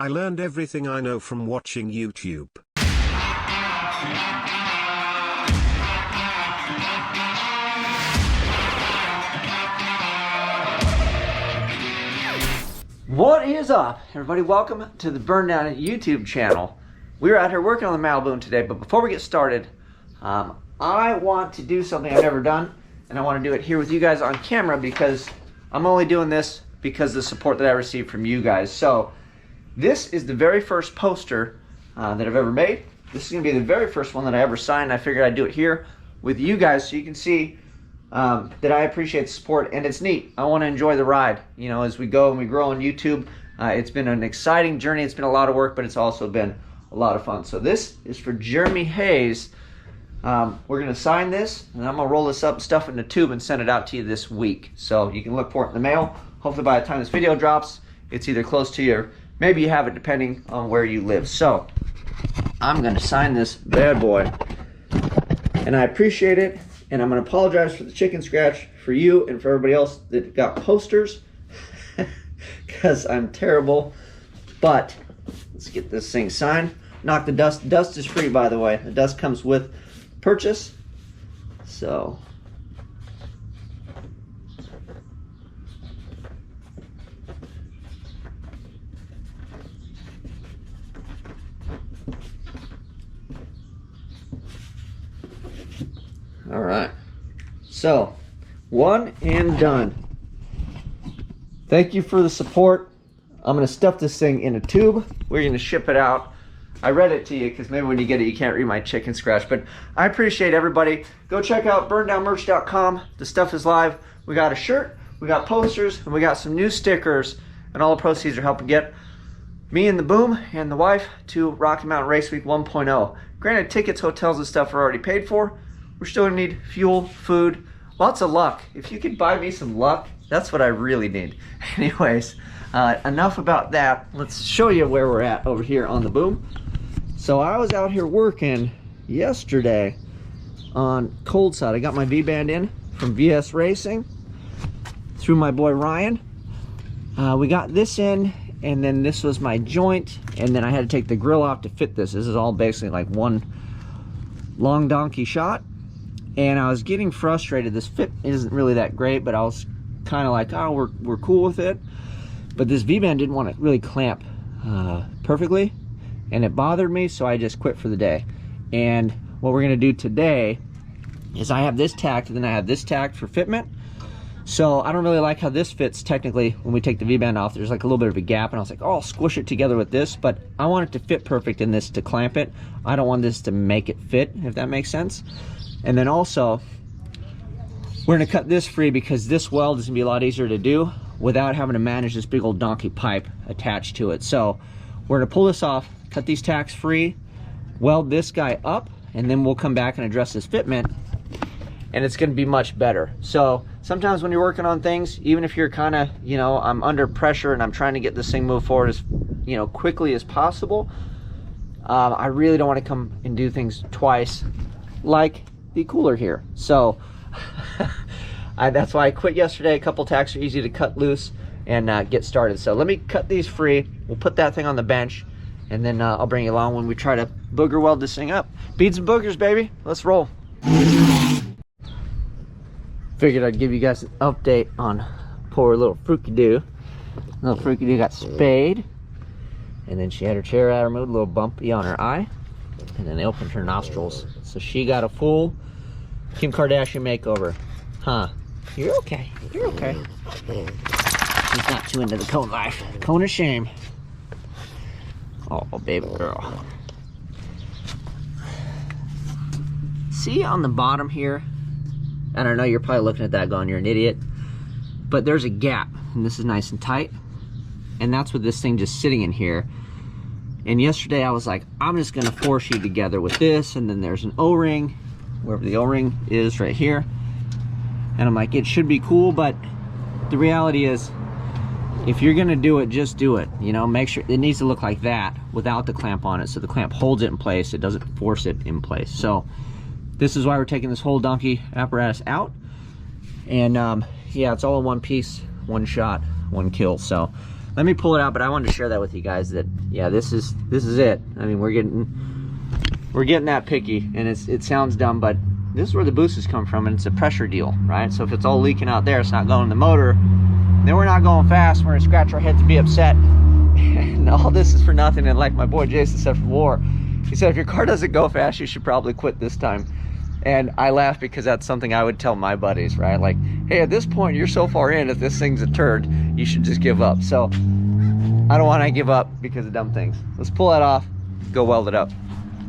I learned everything I know from watching YouTube. What is up, everybody? Welcome to the Burndown YouTube channel. We're out here working on the Maliboom today, but before we get started, I want to do something I've never done, and I want to do it here with you guys on camera because I'm only doing this because of the support that I received from you guys. So this is the very first poster that I've ever made. This is going to be the very first one that I ever signed. I figured I'd do it here with you guys so you can see that I appreciate the support, and it's neat. I want to enjoy the ride, you know, as we go and we grow on YouTube. It's been an exciting journey. It's been a lot of work, but it's also been a lot of fun. So this is for Jeremy Hayes. We're going to sign this, and I'm going to roll this up and stuff it in a tube and send it out to you this week. So you can look for it in the mail. Hopefully by the time this video drops, it's either close to you or maybe you have it depending on where you live. So I'm going to sign this bad boy, and I appreciate it. And I'm going to apologize for the chicken scratch for you and for everybody else that got posters because I'm terrible. But let's get this thing signed. Knock the dust. Dust is free, by the way. The dust comes with purchase. So all right, so one and done. Thank you for the support. I'm gonna stuff this thing in a tube. We're gonna ship it out. I read it to you because maybe when you get it you can't read my chicken scratch, but I appreciate everybody. Go check out burndownmerch.com. The stuff is live. We got a shirt, we got posters, and we got some new stickers, and all the proceeds are helping get me and the boom and the wife to Rocky Mountain Race Week 1.0. Granted, tickets, hotels, and stuff are already paid for. We're still gonna need fuel, food, lots of luck. If you could buy me some luck, that's what I really need. Anyways, enough about that. Let's show you where we're at over here on the boom. So I was out here working yesterday on cold side. I got my V-band in from VS Racing through my boy Ryan. We got this in, and then this was my joint, and then I had to take the grill off to fit this. This is all basically like one long donkey shot. And I was getting frustrated. This fit isn't really that great, but I was kind of like, oh, we're cool with it. But this V-band didn't want to really clamp perfectly, and it bothered me, so I just quit for the day. And what we're gonna do today is I have this tacked, and then I have this tacked for fitment. So I don't really like how this fits technically when we take the V-band off. There's like a little bit of a gap, and I was like, oh, I'll squish it together with this, but I want it to fit perfect in this to clamp it. I don't want this to make it fit, if that makes sense. And then also, we're gonna cut this free because this weld is gonna be a lot easier to do without having to manage this big old donkey pipe attached to it. So we're gonna pull this off, cut these tacks free, weld this guy up, and then we'll come back and address this fitment, and it's gonna be much better. So sometimes when you're working on things, even if you're kind of, you know, I'm under pressure and I'm trying to get this thing moved forward as, you know, quickly as possible, I really don't want to come and do things twice like the cooler here. So that's why I quit yesterday. A couple tacks are easy to cut loose and get started. So let me cut these free. We'll put that thing on the bench, and then I'll bring you along when we try to booger weld this thing up. Beads and boogers, baby. Let's roll. Figured I'd give you guys an update on poor little Fruity-Doo. Little Fruity-Doo got spayed, and then she had her chair out removed, a little bumpy on her eye, and then they opened her nostrils. So she got a full Kim Kardashian makeover. Huh? You're okay. You're okay. She's not too into the cone life. Cone of shame. Oh, baby girl. See on the bottom here? I don't know, you're probably looking at that going, you're an idiot. But there's a gap, and this is nice and tight. And that's with this thing just sitting in here. And yesterday I was like, I'm just gonna force you together with this, and then there's an O-ring, wherever the O-ring is right here. And I'm like, it should be cool, but the reality is, if you're gonna do it, just do it. You know, make sure it needs to look like that without the clamp on it, so the clamp holds it in place, it doesn't force it in place. So this is why we're taking this whole donkey apparatus out. And yeah, it's all in one piece, one shot, one kill. So let me pull it out, but I wanted to share that with you guys that, yeah, this is it. I mean, we're getting that picky, and it sounds dumb, but this is where the boosters come from, and it's a pressure deal, right? So if it's all leaking out there, it's not going in the motor, then we're not going fast. We're gonna scratch our heads and be upset. And all this is for nothing. And like my boy Jason said from War, he said, if your car doesn't go fast, you should probably quit this time. And I laugh because that's something I would tell my buddies, right? Like, hey, at this point, you're so far in, if this thing's a turd, you should just give up. So I don't want to give up because of dumb things. Let's pull that off, go weld it up,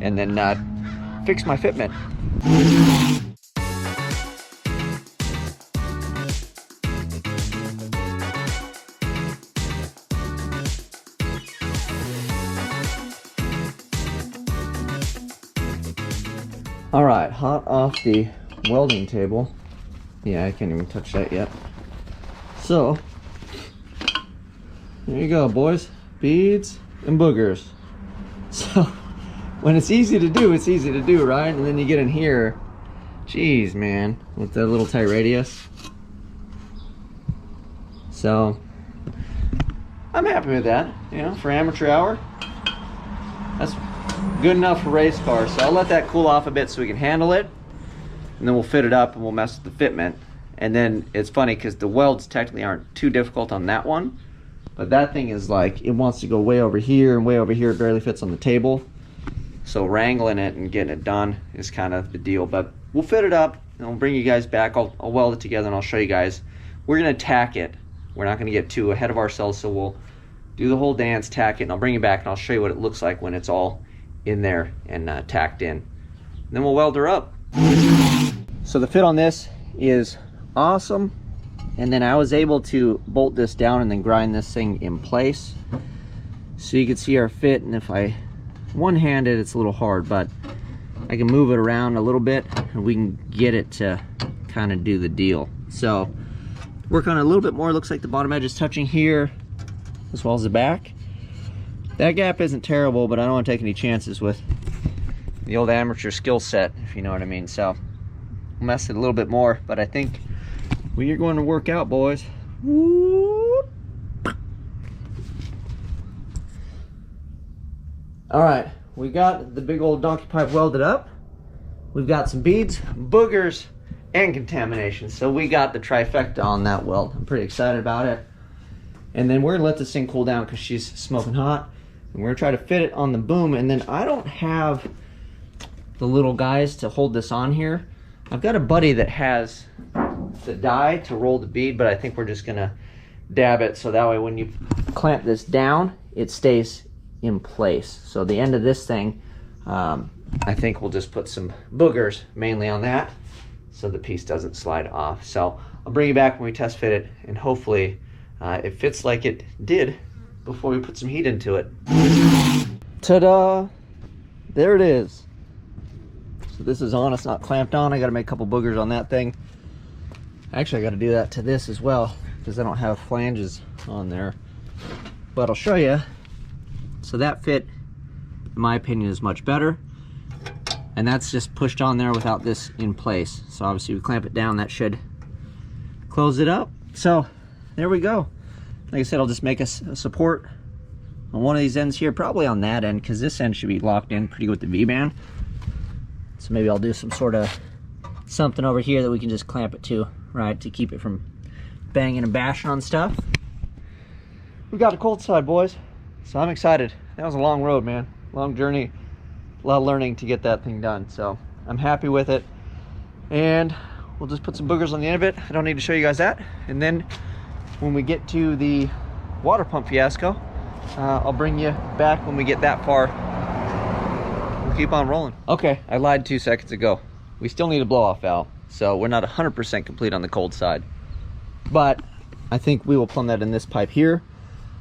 and then fix my fitment. All right, hot off the welding table. Yeah, I can't even touch that yet. So, there you go, boys. Beads and boogers. So, when it's easy to do, it's easy to do, right? And then you get in here, geez, man, with the little tight radius. So, I'm happy with that, you know, for amateur hour. That's good enough for race cars. So I'll let that cool off a bit so we can handle it, and then we'll fit it up and we'll mess with the fitment. And then it's funny because the welds technically aren't too difficult on that one, but that thing is like, it wants to go way over here and way over here. It barely fits on the table. So wrangling it and getting it done is kind of the deal. But we'll fit it up and I'll bring you guys back. I'll weld it together and I'll show you guys. We're gonna tack it. We're not gonna get too ahead of ourselves, so we'll do the whole dance, tack it, and I'll bring you back and I'll show you what it looks like when it's all in there and tacked in. And then we'll weld her up. So the fit on this is awesome, and then I was able to bolt this down and then grind this thing in place so you can see our fit. And if I one-handed, it's a little hard, but I can move it around a little bit and we can get it to kind of do the deal. So work on it a little bit more. Looks like the bottom edge is touching here as well as the back. That gap isn't terrible, but I don't want to take any chances with the old amateur skill set, if you know what I mean. So I'll mess it a little bit more, but I think we are going to work out, boys. Whoop. All right, we got the big old donkey pipe welded up. We've got some beads, boogers, and contamination. So we got the trifecta on that weld. I'm pretty excited about it. And then we're gonna let this thing cool down because she's smoking hot. And we're gonna try to fit it on the boom. And then I don't have the little guys to hold this on here. I've got a buddy that has the die to roll the bead, but I think we're just gonna dab it so that way when you clamp this down, it stays in place. So the end of this thing, I think we'll just put some boogers mainly on that so the piece doesn't slide off. So I'll bring you back when we test fit it, and hopefully it fits like it did before we put some heat into it. Ta-da! There it is. So this is on, it's not clamped on. I gotta make a couple boogers on that thing. Actually, I gotta do that to this as well because I don't have flanges on there. But I'll show you. So that fit, in my opinion, is much better. And that's just pushed on there without this in place. So obviously we clamp it down, that should close it up. So there we go. Like I said, I'll just make a support on one of these ends here, probably on that end, because this end should be locked in pretty good with the V-band. So maybe I'll do some sort of something over here that we can just clamp it to, right, to keep it from banging and bashing on stuff. We got a cold side, boys. So I'm excited. That was a long road, man. Long journey. A lot of learning to get that thing done. So I'm happy with it. And we'll just put some boogers on the end of it. I don't need to show you guys that. And then when we get to the water pump fiasco, I'll bring you back when we get that far. We'll keep on rolling. Okay, I lied 2 seconds ago. We still need a blow-off valve. So we're not 100% complete on the cold side. But I think we will plumb that in this pipe here.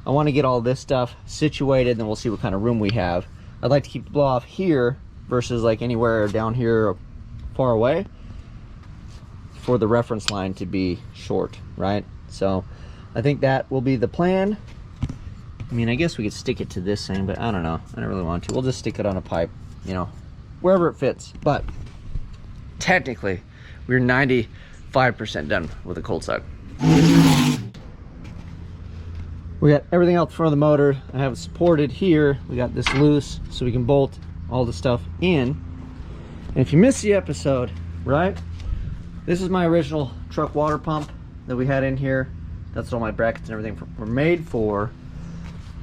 I want to get all this stuff situated, then we'll see what kind of room we have. I'd like to keep the blow off here versus like anywhere down here or far away for the reference line to be short, right? So I think that will be the plan. I mean, I guess we could stick it to this thing, but I don't know. I don't really want to. We'll just stick it on a pipe, you know, wherever it fits. But technically, we're 95% done with the cold side. We got everything out the front of the motor. I have it supported here. We got this loose so we can bolt all the stuff in. And if you missed the episode, right? This is my original truck water pump that we had in here. That's what all my brackets and everything were made for.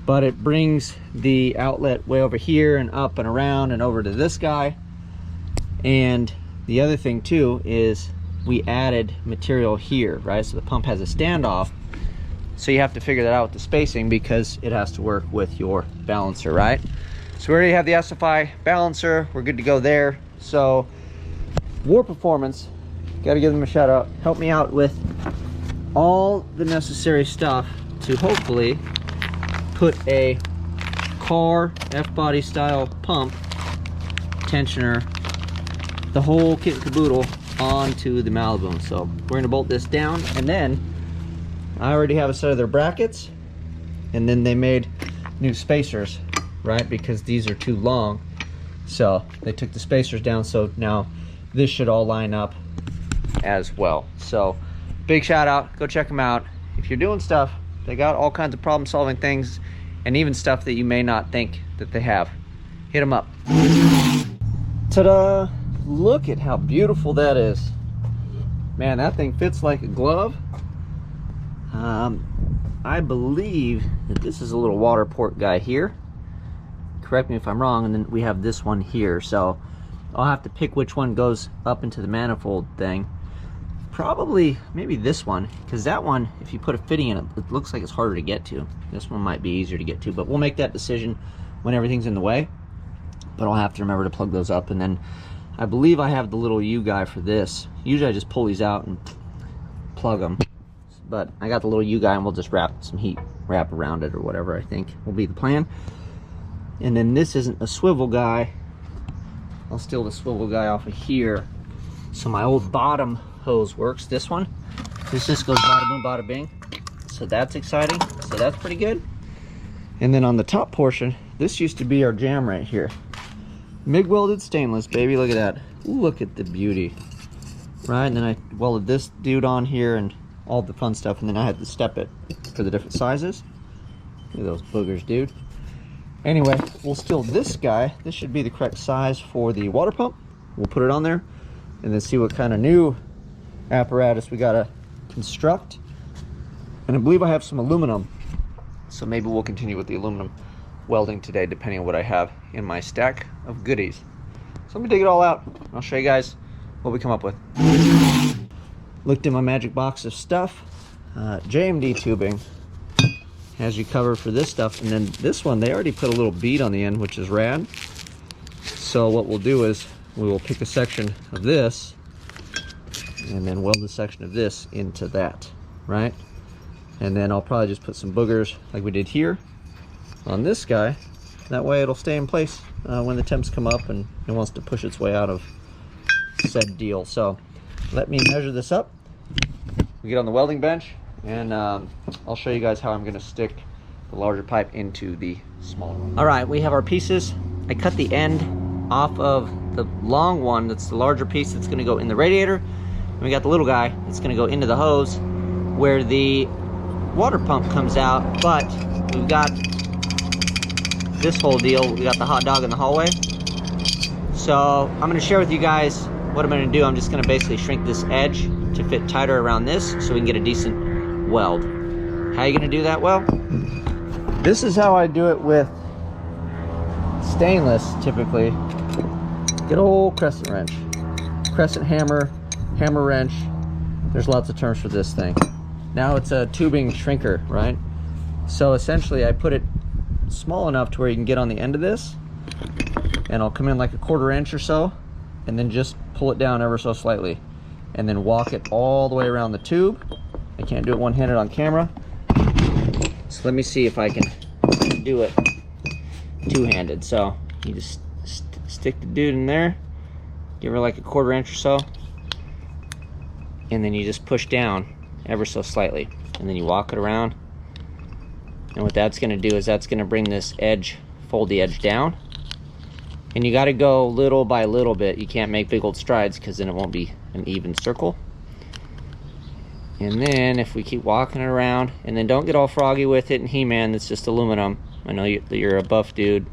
But it brings the outlet way over here and up and around and over to this guy. And the other thing too is we added material here, right? So the pump has a standoff. So you have to figure that out with the spacing because it has to work with your balancer, right? So we already have the SFI balancer. We're good to go there. So War Performance, got to give them a shout out. Help me out with all the necessary stuff to hopefully put a car F-body style pump, tensioner, the whole kit and caboodle onto the Maliboom. So we're going to bolt this down, and then I already have a set of their brackets, and then they made new spacers, right? Because these are too long. So they took the spacers down, so now this should all line up as well. So big shout out, go check them out. If you're doing stuff, they got all kinds of problem solving things, and even stuff that you may not think that they have. Hit them up. Ta-da! Look at how beautiful that is. Man, that thing fits like a glove. I believe that this is a little water port guy here. Correct me if I'm wrong. And then we have this one here. So I'll have to pick which one goes up into the manifold thing. Probably maybe this one, because that one, if you put a fitting in it, it looks like it's harder to get to. This one might be easier to get to, but we'll make that decision when everything's in the way. But I'll have to remember to plug those up. And then I believe I have the little U guy for this. Usually I just pull these out and plug them, but I got the little U guy, and we'll just wrap some heat wrap around it or whatever I think will be the plan. And then this isn't a swivel guy. I'll steal the swivel guy off of here. So my old bottom hose works. This one, this just goes bada boom, bada bing. So that's exciting. So that's pretty good. And then on the top portion, this used to be our jam right here. MIG welded stainless, baby. Look at that. Ooh, look at the beauty. Right, and then I welded this dude on here and all the fun stuff, and then I had to step it for the different sizes. Look at those boogers, dude. Anyway, we'll steal this guy. This should be the correct size for the water pump. We'll put it on there and then see what kind of new apparatus we gotta construct. And I believe I have some aluminum, so maybe we'll continue with the aluminum welding today, depending on what I have in my stack of goodies. So let me dig it all out. I'll show you guys what we come up with. Looked in my magic box of stuff. JMD Tubing has you covered for this stuff, and then this one they already put a little bead on the end, which is rad. So what we'll do is we will pick a section of this and then weld a section of this into that, right? And then I'll probably just put some boogers like we did here on this guy. That way it'll stay in place when the temps come up and it wants to push its way out of said deal. So let me measure this up. We get on the welding bench, and I'll show you guys how I'm going to stick the larger pipe into the smaller one. All right, we have our pieces. I cut the end off of the long one. That's the larger piece that's going to go in the radiator. And we got the little guy that's going to go into the hose where the water pump comes out. But we've got this whole deal. We got the hot dog in the hallway. So I'm going to share with you guys what I'm going to do. I'm just going to basically shrink this edge to fit tighter around this so we can get a decent weld. How are you going to do that? Well, this is how I do it with stainless typically. Get a old crescent wrench, crescent hammer, hammer wrench. There's lots of terms for this thing. Now it's a tubing shrinker, right? So essentially I put it small enough to where you can get on the end of this, and I'll come in like a 1/4 inch or so, and then just pull it down ever so slightly, and then walk it all the way around the tube. I can't do it one-handed on camera, so let me see if I can do it two-handed. So you just stick the dude in there, give her like a 1/4 inch or so, and then you just push down ever so slightly, and then you walk it around. And what that's going to do is that's going to bring this edge, fold the edge down. And you got to go little by little bit. You can't make big old strides because then it won't be an even circle. And then if we keep walking it around, and then don't get all froggy with it and He-Man, that's just aluminum. I know you're a buff dude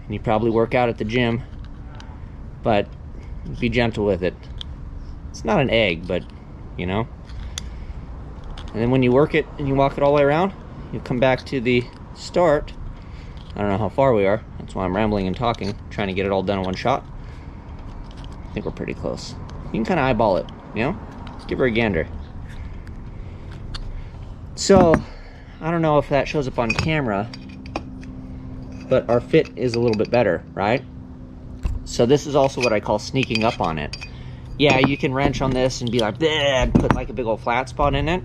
and you probably work out at the gym, but be gentle with it. It's not an egg, but you know. And then when you work it and you walk it all the way around, you come back to the start. I don't know how far we are. That's why I'm rambling and talking, trying to get it all done in one shot. I think we're pretty close. You can kind of eyeball it, you know? Let's give her a gander. So, I don't know if that shows up on camera, but our fit is a little bit better, right? So this is also what I call sneaking up on it. Yeah, you can wrench on this and be like, bleh, and put like a big old flat spot in it.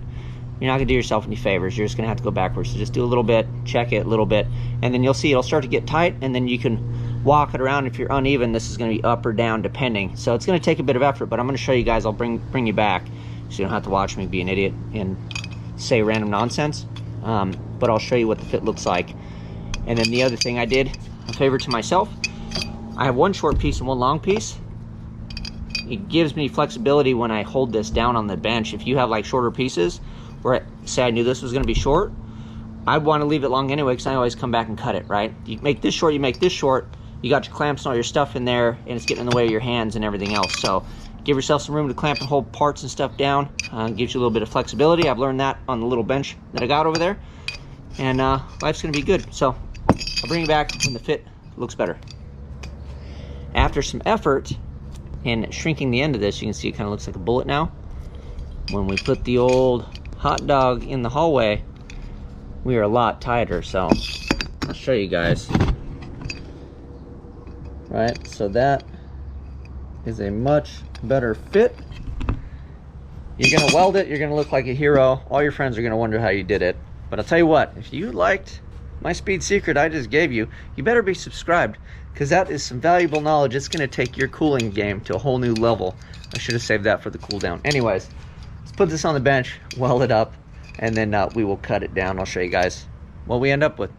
You're not gonna do yourself any favors. You're just gonna have to go backwards. So just do a little bit, check it a little bit, and then you'll see it'll start to get tight, and then you can walk it around. If you're uneven, this is gonna be up or down depending. So it's gonna take a bit of effort, but I'm gonna show you guys. I'll bring you back so you don't have to watch me be an idiot and say random nonsense. But I'll show you what the fit looks like. And then the other thing I did, a favor to myself, I have one short piece and one long piece. It gives me flexibility when I hold this down on the bench. If you have like shorter pieces, where say I knew this was gonna be short, I'd wanna leave it long anyway, because I always come back and cut it, right? You make this short, you make this short, you got your clamps and all your stuff in there, and it's getting in the way of your hands and everything else. So give yourself some room to clamp and hold parts and stuff down. Gives you a little bit of flexibility. I've learned that on the little bench that I got over there. And life's gonna be good. So I'll bring you back when the fit looks better. After some effort in shrinking the end of this, you can see it kind of looks like a bullet now. When we put the old hot dog in the hallway, we are a lot tighter. So I'll show you guys. Right, so that is a much better fit. You're gonna weld it, you're gonna look like a hero. All your friends are gonna wonder how you did it. But I'll tell you what, if you liked my speed secret I just gave you, you better be subscribed, because that is some valuable knowledge. It's gonna take your cooling game to a whole new level. I should have saved that for the cool down. Anyways, let's put this on the bench, weld it up, and then we will cut it down. I'll show you guys what we end up with.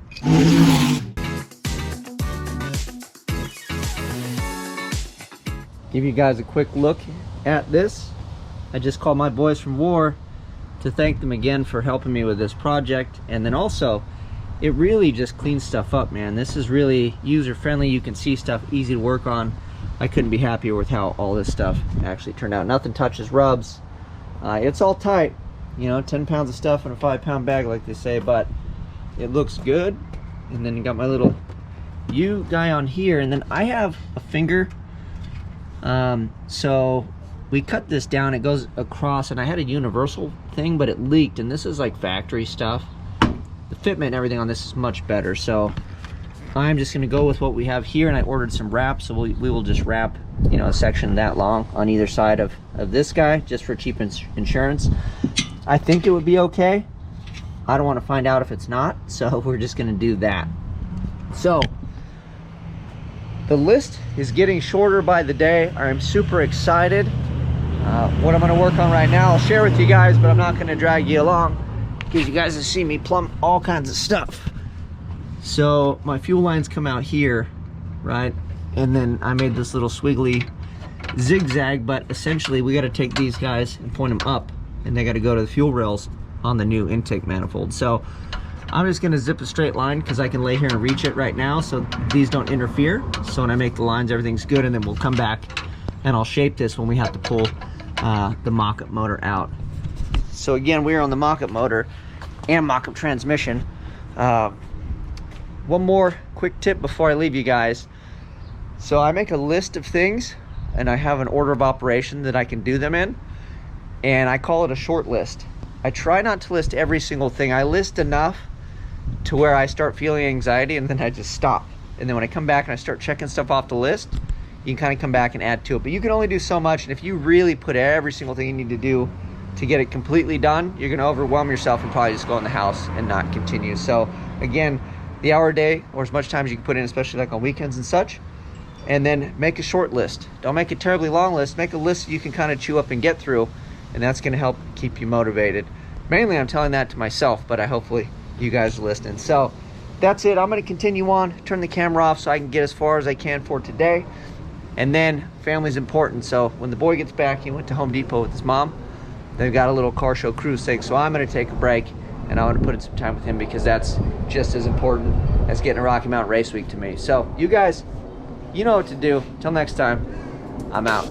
Give you guys a quick look at this. I just called my boys from war to thank them again for helping me with this project. And then also, it really just cleans stuff up, man. This is really user-friendly. You can see stuff easy to work on. I couldn't be happier with how all this stuff actually turned out. Nothing touches rubs. It's all tight, you know, 10 pounds of stuff in a 5-pound bag, like they say, but it looks good. And then you got my little U guy on here, and then I have a finger. So we cut this down, it goes across, and I had a universal thing, but it leaked, and this is like factory stuff. The fitment and everything on this is much better, so I'm just gonna go with what we have here, and I ordered some wraps, so we will just wrap, you know, a section that long on either side of this guy, just for cheap insurance. I think it would be okay. I don't want to find out if it's not, so we're just gonna do that. So the list is getting shorter by the day. I'm super excited. What I'm gonna work on right now, I'll share with you guys, but I'm not gonna drag you along because you guys have seen me plumb all kinds of stuff. So my fuel lines come out here, right? And then I made this little swiggly zigzag, but essentially we gotta take these guys and point them up, and they gotta go to the fuel rails on the new intake manifold. So I'm just gonna zip a straight line because I can lay here and reach it right now, so these don't interfere. So when I make the lines, everything's good, and then we'll come back and I'll shape this when we have to pull the mock-up motor out. So again, we're on the mock-up motor and mock-up transmission. One more quick tip before I leave you guys. So I make a list of things, and I have an order of operation that I can do them in, and I call it a short list. I try not to list every single thing. I list enough to where I start feeling anxiety, and then I just stop. And then when I come back and I start checking stuff off the list, you can kind of come back and add to it. But you can only do so much, and if you really put every single thing you need to do to get it completely done, you're gonna overwhelm yourself and probably just go in the house and not continue. So again, the hour a day, or as much time as you can put in, especially like on weekends and such, and then make a short list. Don't make a terribly long list. Make a list you can kind of chew up and get through, and that's gonna help keep you motivated. Mainly I'm telling that to myself, but hopefully you guys are listening. So that's it. I'm gonna continue on, turn the camera off so I can get as far as I can for today. And then family's important. So when the boy gets back, he went to Home Depot with his mom. they've got a little car show cruise thing. So I'm gonna take a break and I want to put in some time with him because that's just as important as getting a Rocky Mountain Race Week to me. So you guys, you know what to do. Till next time, I'm out.